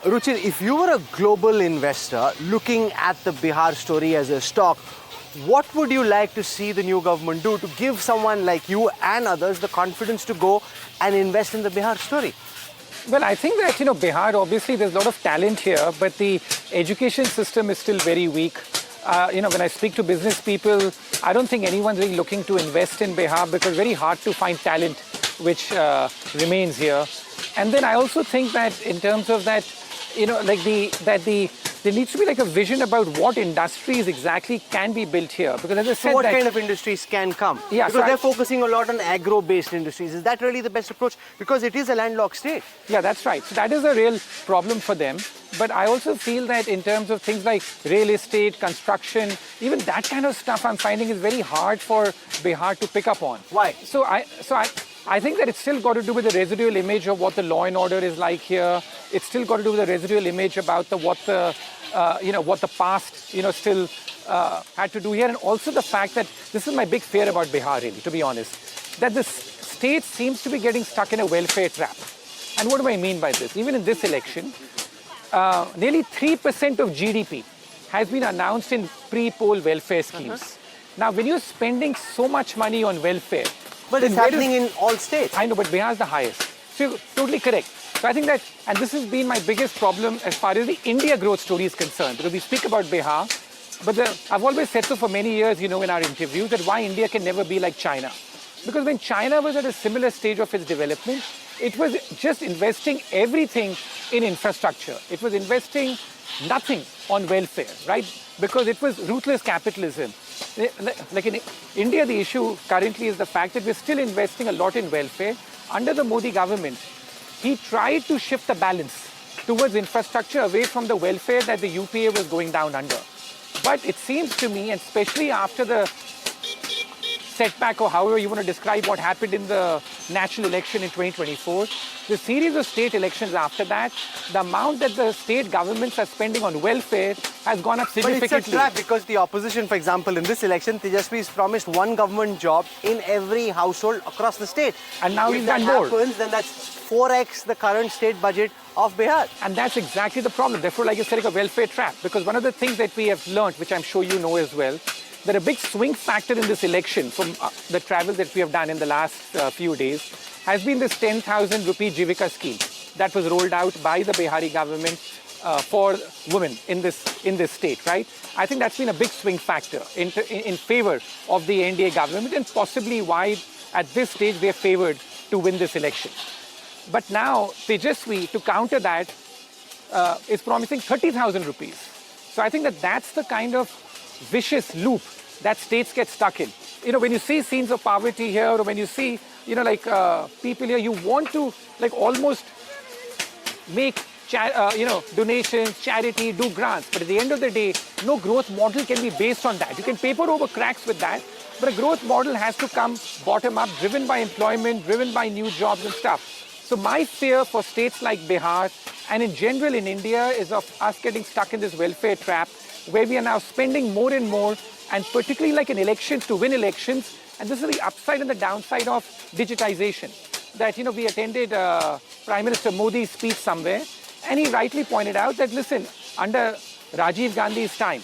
Ruchir, if you were a global investor looking at the Bihar story as a stock, what would you like to see the new government do to give someone like you and others the confidence to go and invest in the Bihar story? Well, I think that, Bihar, obviously there's a lot of talent here, but the education system is still very weak. When I speak to business people, I don't think anyone's really looking to invest in Bihar because it's very hard to find talent which remains here. And then I also think that in terms of that, there needs to be like a vision about what industries exactly can be built here. Because as I said, so what kind of industries can come? Yeah, because they're focusing a lot on agro-based industries. Is that really the best approach? Because it is a landlocked state. Yeah, that's right. So that is a real problem for them. But I also feel that in terms of things like real estate, construction, even that kind of stuff I'm finding is very hard for Bihar to pick up on. Why? So I think that it's still got to do with the residual image of what the law and order is like here. It's still got to do with the residual image about what the past, still had to do here. And also the fact that this is my big fear about Bihar, really, to be honest, that the state seems to be getting stuck in a welfare trap. And what do I mean by this? Even in this election, nearly 3% of GDP has been announced in pre-poll welfare schemes. Now, when you're spending so much money on welfare, but it's happening in all states. I know, but Bihar is the highest. So you're totally correct. So I think that, and this has been my biggest problem as far as the India growth story is concerned, because we speak about Bihar, but I've always said so for many years, in our interviews, that why India can never be like China. Because when China was at a similar stage of its development, it was just investing everything in infrastructure. It was investing nothing on welfare, right? Because it was ruthless capitalism. Like in India, the issue currently is the fact that we're still investing a lot in welfare. Under the Modi government, he tried to shift the balance towards infrastructure away from the welfare that the UPA was going down under. But it seems to me, and especially after the setback or however you want to describe what happened in the national election in 2024, the series of state elections after that, the amount that the state governments are spending on welfare has gone up significantly. But it's a trap because the opposition, for example, in this election, Tejaswi is promised one government job in every household across the state. And now he's done more. more. If that happens, then that's 4x the current state budget of Bihar. And that's exactly the problem. Therefore, like you said, like a welfare trap. Because one of the things that we have learned, which I'm sure you know as well, that a big swing factor in this election from the travel that we have done in the last few days has been this 10,000 rupee Jivika scheme that was rolled out by the Bihari government for women in this state, right? I think that's been a big swing factor in favor of the NDA government and possibly why at this stage they are favored to win this election. But now Tejaswi, to counter that, is promising 30,000 rupees. So I think that that's the kind of vicious loop that states get stuck in. When you see scenes of poverty here, or when you see, people here, you want to almost make, donations, charity, do grants. But at the end of the day, no growth model can be based on that. You can paper over cracks with that, but a growth model has to come bottom up, driven by employment, driven by new jobs and stuff. So my fear for states like Bihar and in general in India is of us getting stuck in this welfare trap where we are now spending more and more, and particularly like in elections, to win elections. And this is the upside and the downside of digitization. That, we attended Prime Minister Modi's speech somewhere, and he rightly pointed out that, listen, under Rajiv Gandhi's time,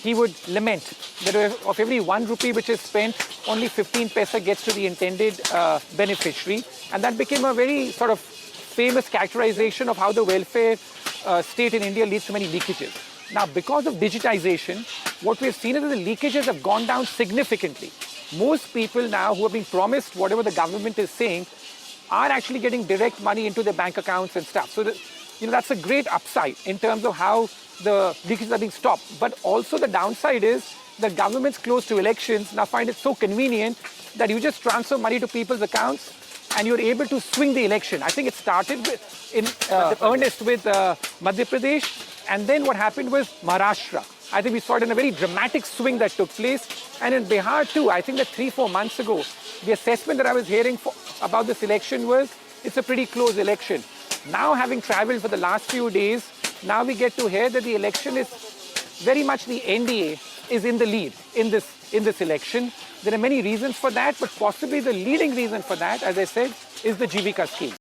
he would lament that of every 1 rupee which is spent, only 15 paisa gets to the intended beneficiary. And that became a very sort of famous characterization of how the welfare state in India leads to many leakages. Now, because of digitization, what we've seen is that the leakages have gone down significantly. Most people now who have been promised whatever the government is saying are actually getting direct money into their bank accounts and stuff. So, that's a great upside in terms of how the leakages are being stopped. But also the downside is that governments close to elections now find it so convenient that you just transfer money to people's accounts and you're able to swing the election. I think it started in earnest with Madhya Pradesh. And then what happened was Maharashtra. I think we saw it in a very dramatic swing that took place. And in Bihar too, I think that 3-4 months ago, the assessment that I was hearing about this election was, it's a pretty close election. Now, having traveled for the last few days, now we get to hear that the election is very much the NDA is in the lead in this election. There are many reasons for that, but possibly the leading reason for that, as I said, is the Jivika scheme.